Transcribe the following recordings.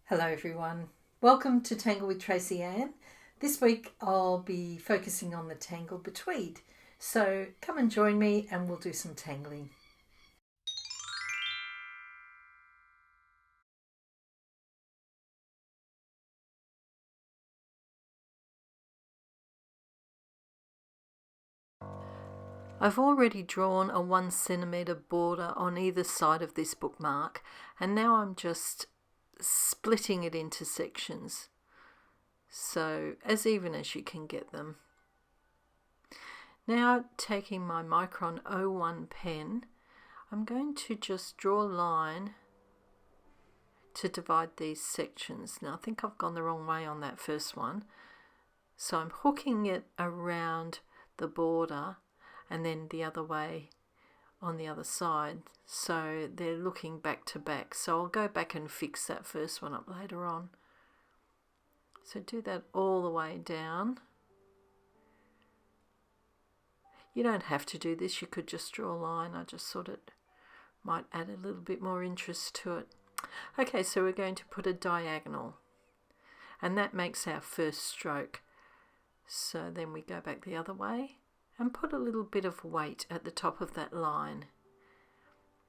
Hello everyone, welcome to Tangle with Tracy Anne. This week I'll be focusing on the tangle BETWEED, so come and join me and we'll do some tangling. I've already drawn a 1 centimetre border on either side of this bookmark, and now I'm just splitting it into sections, so as even as you can get them. Now, taking my micron 01 pen, I'm going to just draw a line to divide these sections. Now I think I've gone the wrong way on that first one, so I'm hooking it around the border and then the other way on the other side, so they're looking back to back. So I'll go back and fix that first one up later on. So do that all the way down. You don't have to do this, you could just draw a line. I just thought it might add a little bit more interest to it. Okay, so we're going to put a diagonal, and that makes our first stroke. So then we go back the other way and put a little bit of weight at the top of that line.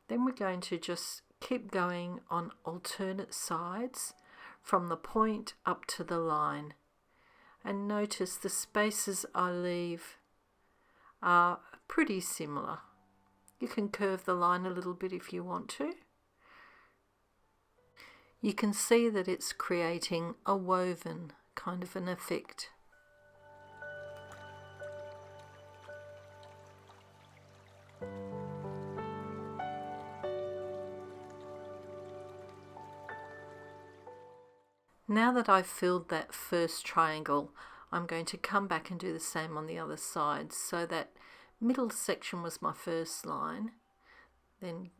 Then we're going to just keep going on alternate sides from the point up to the line. And notice the spaces I leave are pretty similar. You can curve the line a little bit if you want to. You can see that it's creating a woven kind of an effect. Now that I've filled that first triangle, I'm going to come back and do the same on the other side. So that middle section was my first line, then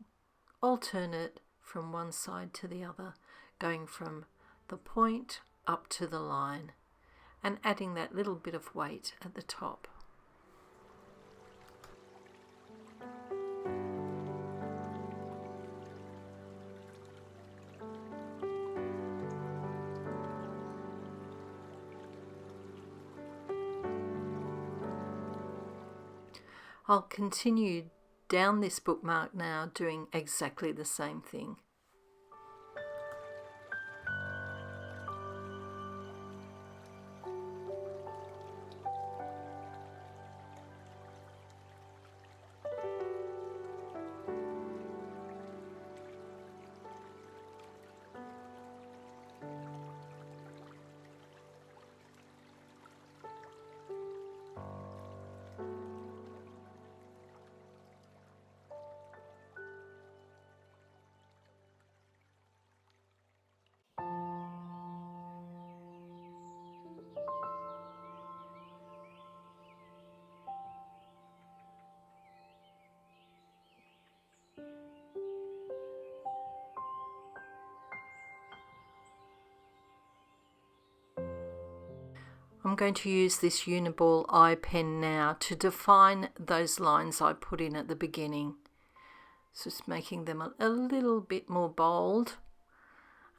alternate from one side to the other, going from the point up to the line and adding that little bit of weight at the top. I'll continue down this bookmark now, doing exactly the same thing. I'm going to use this uni-ball eye pen now to define those lines I put in at the beginning. So just making them a little bit more bold,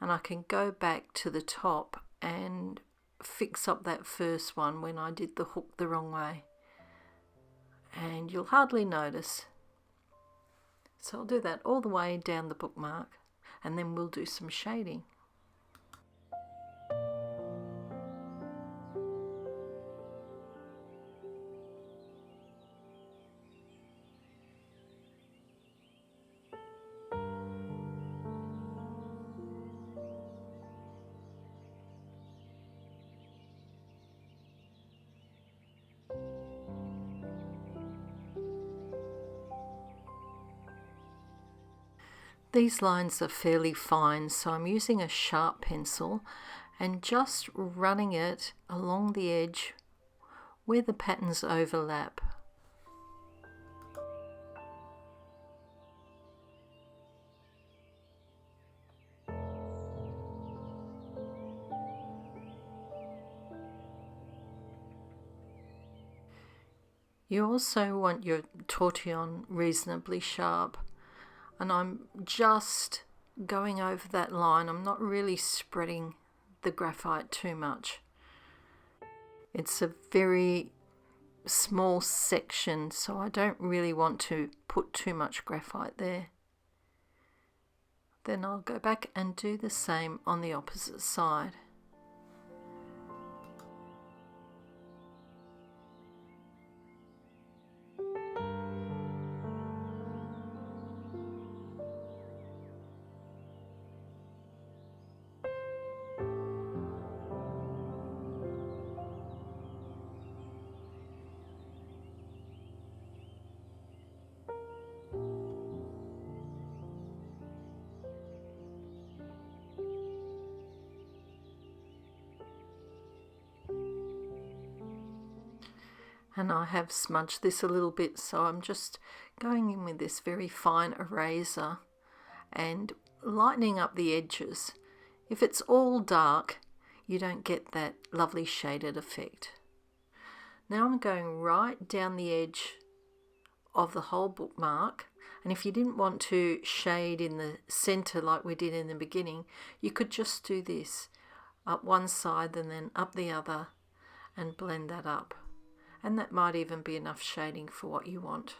and I can go back to the top and fix up that first one when I did the hook the wrong way, and you'll hardly notice. So I'll do that all the way down the bookmark, and then we'll do some shading. These lines are fairly fine, so I'm using a sharp pencil and just running it along the edge where the patterns overlap. You also want your tortillion reasonably sharp, and I'm just going over that line. I'm not really spreading the graphite too much. It's a very small section, so I don't really want to put too much graphite there. Then I'll go back and do the same on the opposite side. And I have smudged this a little bit, so I'm just going in with this very fine eraser and lightening up the edges. If it's all dark, you don't get that lovely shaded effect. Now I'm going right down the edge of the whole bookmark, and if you didn't want to shade in the center like we did in the beginning, you could just do this, up one side and then up the other, and blend that up. And that might even be enough shading for what you want.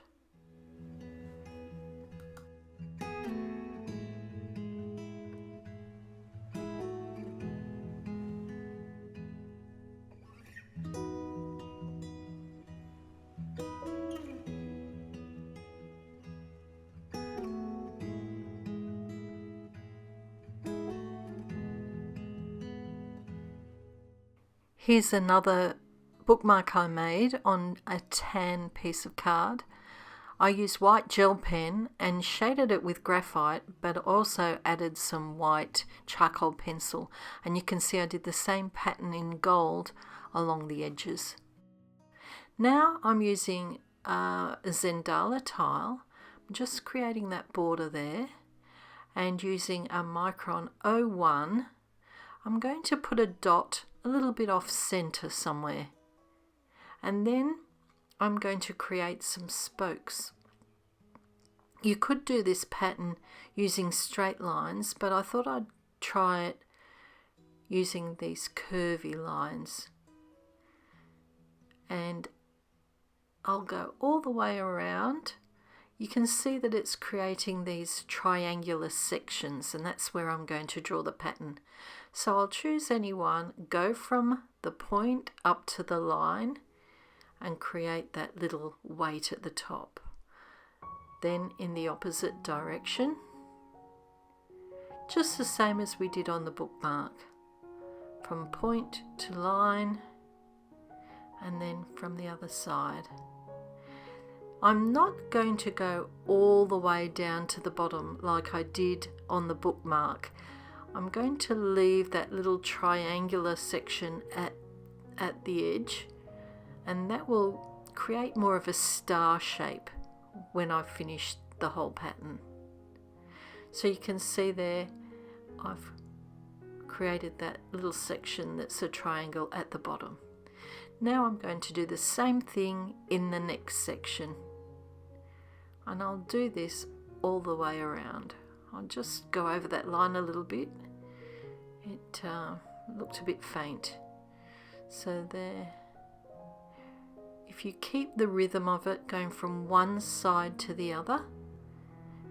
Here's another bookmark I made on a tan piece of card. I used white gel pen and shaded it with graphite, but also added some white charcoal pencil, and you can see I did the same pattern in gold along the edges. Now I'm using a Zendala tile. I'm just creating that border there, and using a micron 01 I'm going to put a dot a little bit off center somewhere. And then I'm going to create some spokes. You could do this pattern using straight lines, but I thought I'd try it using these curvy lines. And I'll go all the way around. You can see that it's creating these triangular sections, and that's where I'm going to draw the pattern. So I'll choose any one, go from the point up to the line, and create that little weight at the top. Then in the opposite direction, just the same as we did on the bookmark, from point to line, and then from the other side. I'm not going to go all the way down to the bottom like I did on the bookmark. I'm going to leave that little triangular section at the edge, and that will create more of a star shape when I've finished the whole pattern. So you can see there I've created that little section that's a triangle at the bottom. Now I'm going to do the same thing in the next section, and I'll do this all the way around. I'll just go over that line a little bit. It looked a bit faint. So there. If you keep the rhythm of it going from one side to the other,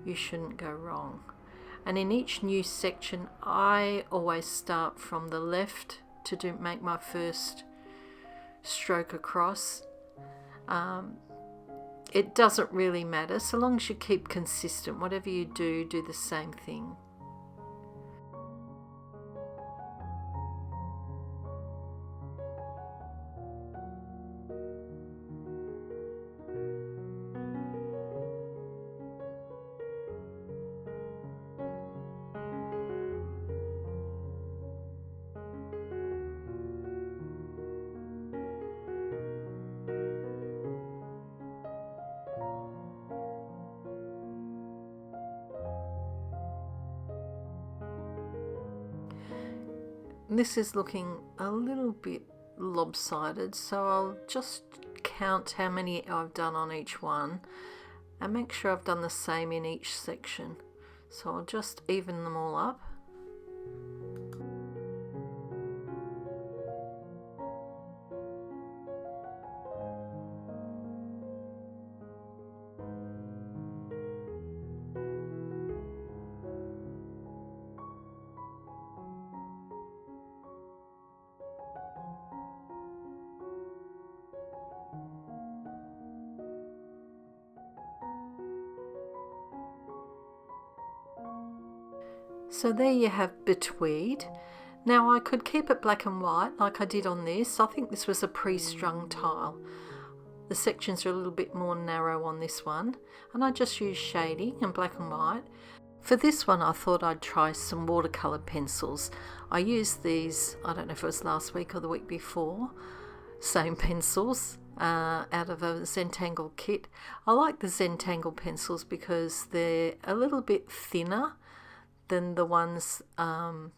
you shouldn't go wrong. And in each new section, I always start from the left to make my first stroke across. It doesn't really matter, so long as you keep consistent. Whatever you do, do the same thing. This is looking a little bit lopsided, so I'll just count how many I've done on each one and make sure I've done the same in each section. So I'll just even them all up. So there you have BETWEED. Now I could keep it black and white like I did on this. I think this was a pre-strung tile. The sections are a little bit more narrow on this one, and I just used shading and black and white. For this one I thought I'd try some watercolour pencils. I used these, I don't know if it was last week or the week before, same pencils out of a Zentangle kit. I like the Zentangle pencils because they're a little bit thinner than the ones I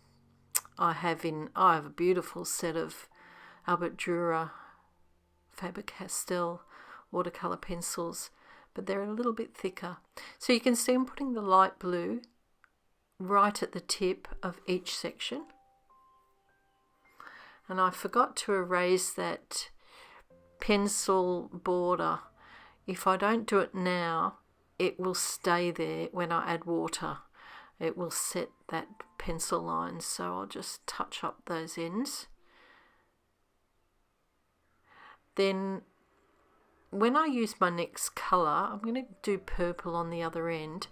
have a beautiful set of Albert Dürer Faber-Castell watercolour pencils, but they're a little bit thicker. So you can see I'm putting the light blue right at the tip of each section. And I forgot to erase that pencil border. If I don't do it now, it will stay there when I add water. It will set that pencil line, so I'll just touch up those ends. Then when I use my next colour, I'm going to do purple on the other end,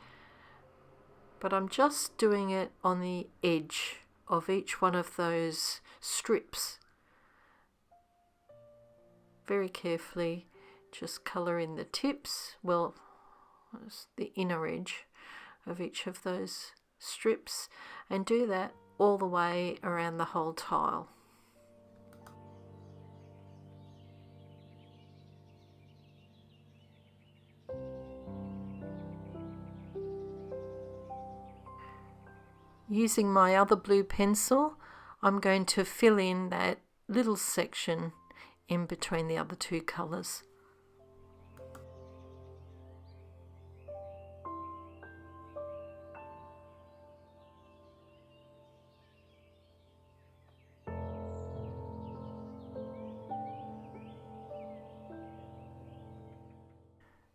but I'm just doing it on the edge of each one of those strips. Very carefully just colour in the tips, well, the inner edge of each of those strips, and do that all the way around the whole tile. Using my other blue pencil, I'm going to fill in that little section in between the other two colours.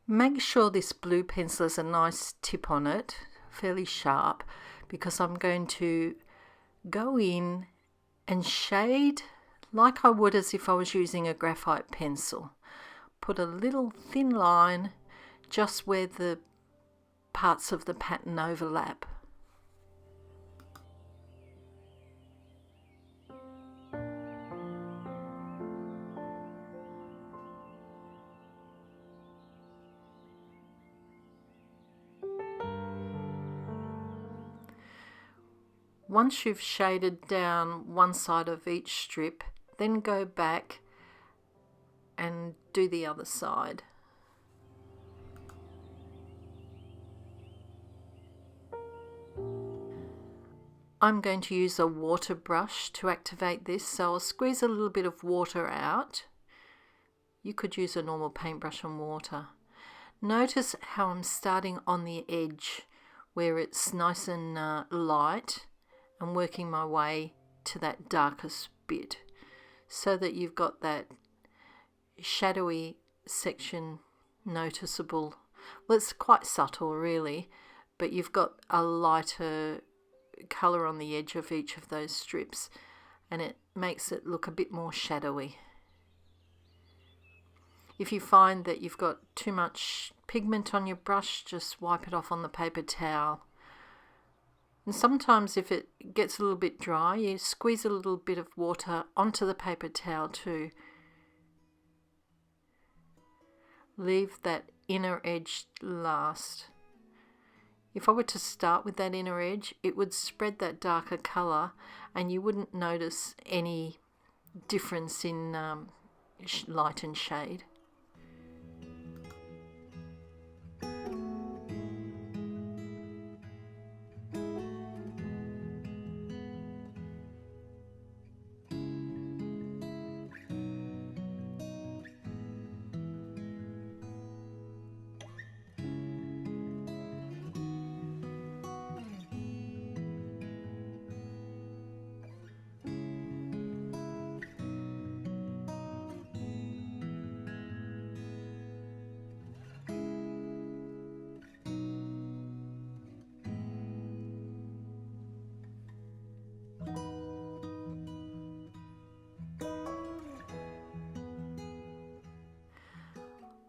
Make sure this blue pencil has a nice tip on it, fairly sharp, because I'm going to go in and shade like I would as if I was using a graphite pencil. Put a little thin line just where the parts of the pattern overlap. Once you've shaded down one side of each strip, then go back and do the other side. I'm going to use a water brush to activate this, so I'll squeeze a little bit of water out. You could use a normal paintbrush and water. Notice how I'm starting on the edge where it's nice and light, and working my way to that darkest bit so that you've got that shadowy section noticeable. Well, it's quite subtle really, but you've got a lighter colour on the edge of each of those strips, and it makes it look a bit more shadowy. If you find that you've got too much pigment on your brush, just wipe it off on the paper towel. And sometimes if it gets a little bit dry, you squeeze a little bit of water onto the paper towel too. Leave that inner edge last. If I were to start with that inner edge, it would spread that darker colour and you wouldn't notice any difference in light and shade.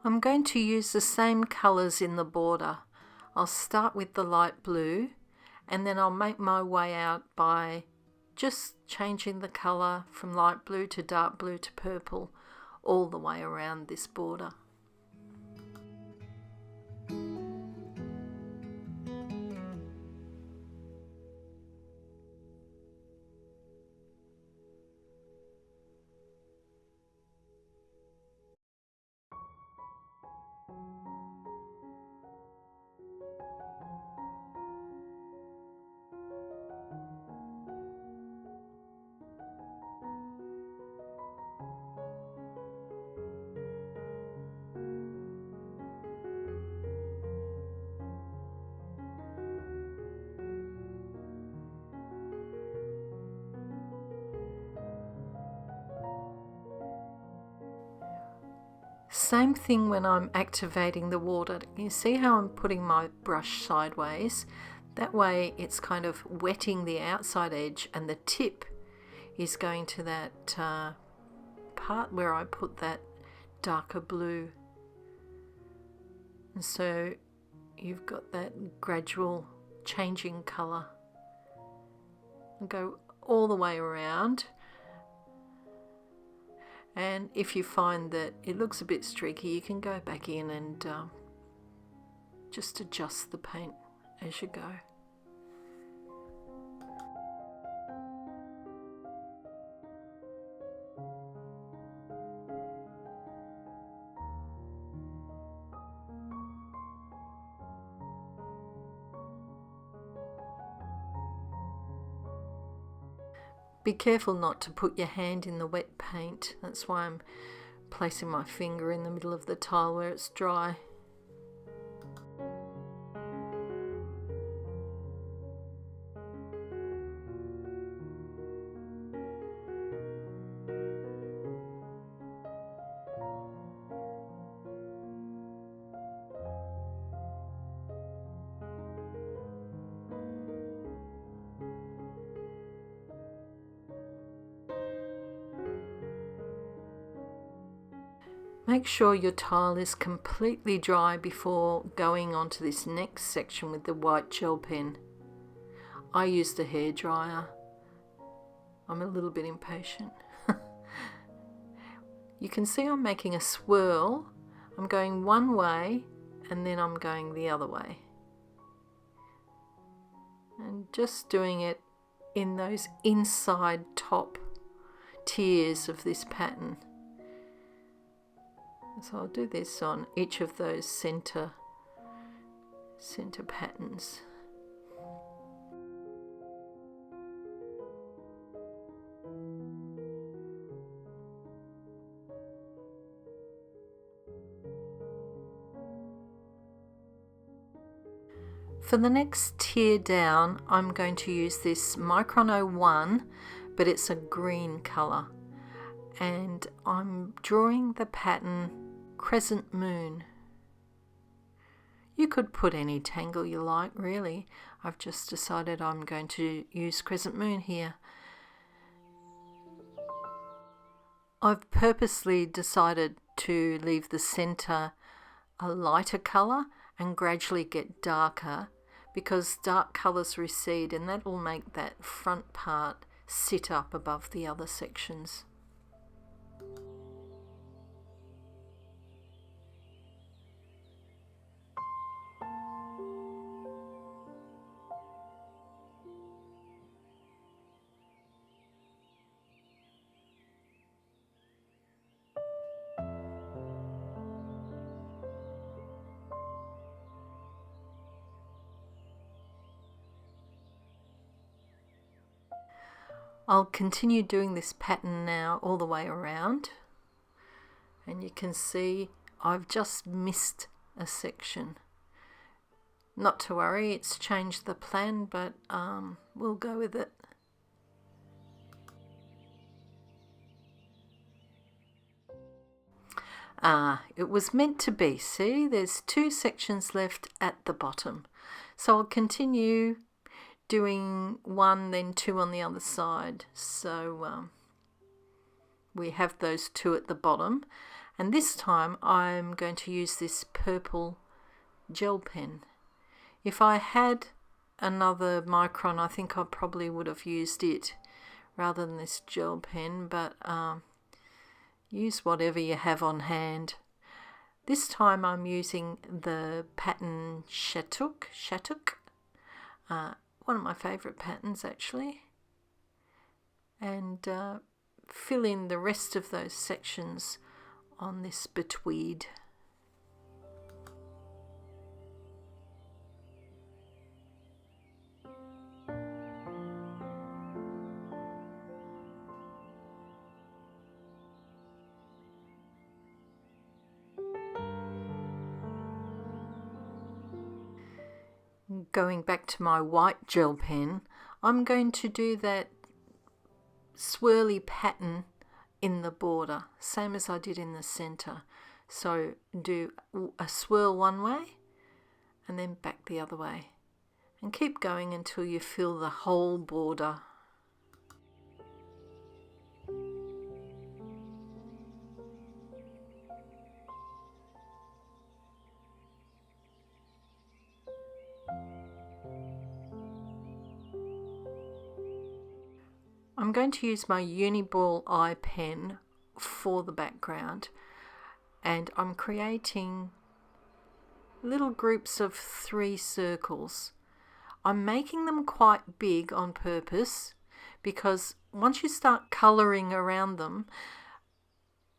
I'm going to use the same colours in the border. I'll start with the light blue and then I'll make my way out by just changing the colour from light blue to dark blue to purple all the way around this border. Same thing when I'm activating the water. You see how I'm putting my brush sideways? That way it's kind of wetting the outside edge and the tip is going to that part where I put that darker blue. And so you've got that gradual changing colour. And go all the way around. And if you find that it looks a bit streaky, you can go back in and just adjust the paint as you go. Be careful not to put your hand in the wet paint. That's why I'm placing my finger in the middle of the tile where it's dry. Make sure your tile is completely dry before going on to this next section with the white gel pen. I use the hairdryer. I'm a little bit impatient. You can see I'm making a swirl. I'm going one way and then I'm going the other way. And just doing it in those inside top tiers of this pattern. So I'll do this on each of those center patterns. For the next tier down, I'm going to use this micron 01, but it's a green color. And I'm drawing the pattern Crescent Moon. You could put any tangle you like, really. I've just decided I'm going to use Crescent Moon here. I've purposely decided to leave the center a lighter color and gradually get darker because dark colors recede and that will make that front part sit up above the other sections. I'll continue doing this pattern now all the way around, and you can see I've just missed a section. Not to worry, it's changed the plan, but we'll go with it. It was meant to be. See, there's 2 sections left at the bottom. So I'll continue doing 1, then 2 on the other side. So we have those 2 at the bottom. And this time I'm going to use this purple gel pen. If I had another micron, I think I probably would have used it rather than this gel pen, but use whatever you have on hand. This time I'm using the pattern Shattuck, one of my favourite patterns actually, and fill in the rest of those sections on this BETWEED. Going back to my white gel pen, I'm going to do that swirly pattern in the border, same as I did in the center. So do a swirl one way and then back the other way, and keep going until you fill the whole border. I'm going to use my uni-ball eye pen for the background, and I'm creating little groups of 3 circles. I'm making them quite big on purpose because once you start colouring around them,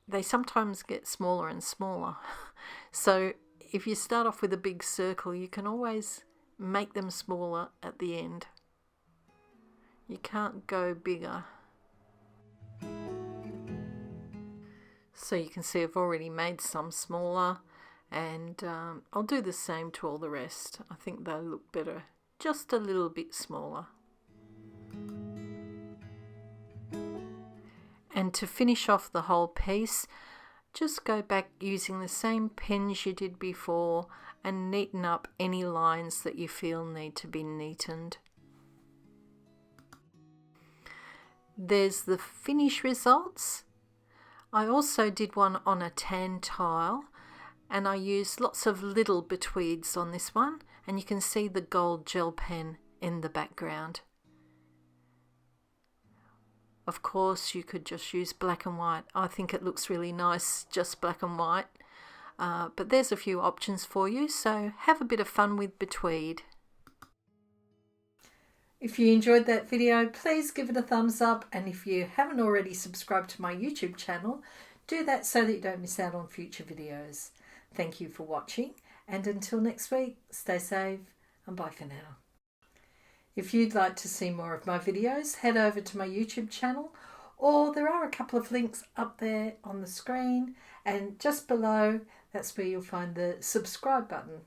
they sometimes get smaller and smaller. So if you start off with a big circle, you can always make them smaller at the end. You can't go bigger. So you can see I've already made some smaller, and I'll do the same to all the rest. I think they'll look better just a little bit smaller. And to finish off the whole piece, just go back using the same pens you did before and neaten up any lines that you feel need to be neatened. There's the finish results. I also did one on a tan tile, and I used lots of little BETWEEDs on this one, and you can see the gold gel pen in the background. Of course, you could just use black and white. I think it looks really nice, just black and white. But there's a few options for you, so have a bit of fun with BETWEED. If you enjoyed that video, please give it a thumbs up, and if you haven't already subscribed to my YouTube channel, do that so that you don't miss out on future videos. Thank you for watching, and until next week, stay safe and bye for now. If you'd like to see more of my videos, head over to my YouTube channel, or there are a couple of links up there on the screen, and just below, that's where you'll find the subscribe button.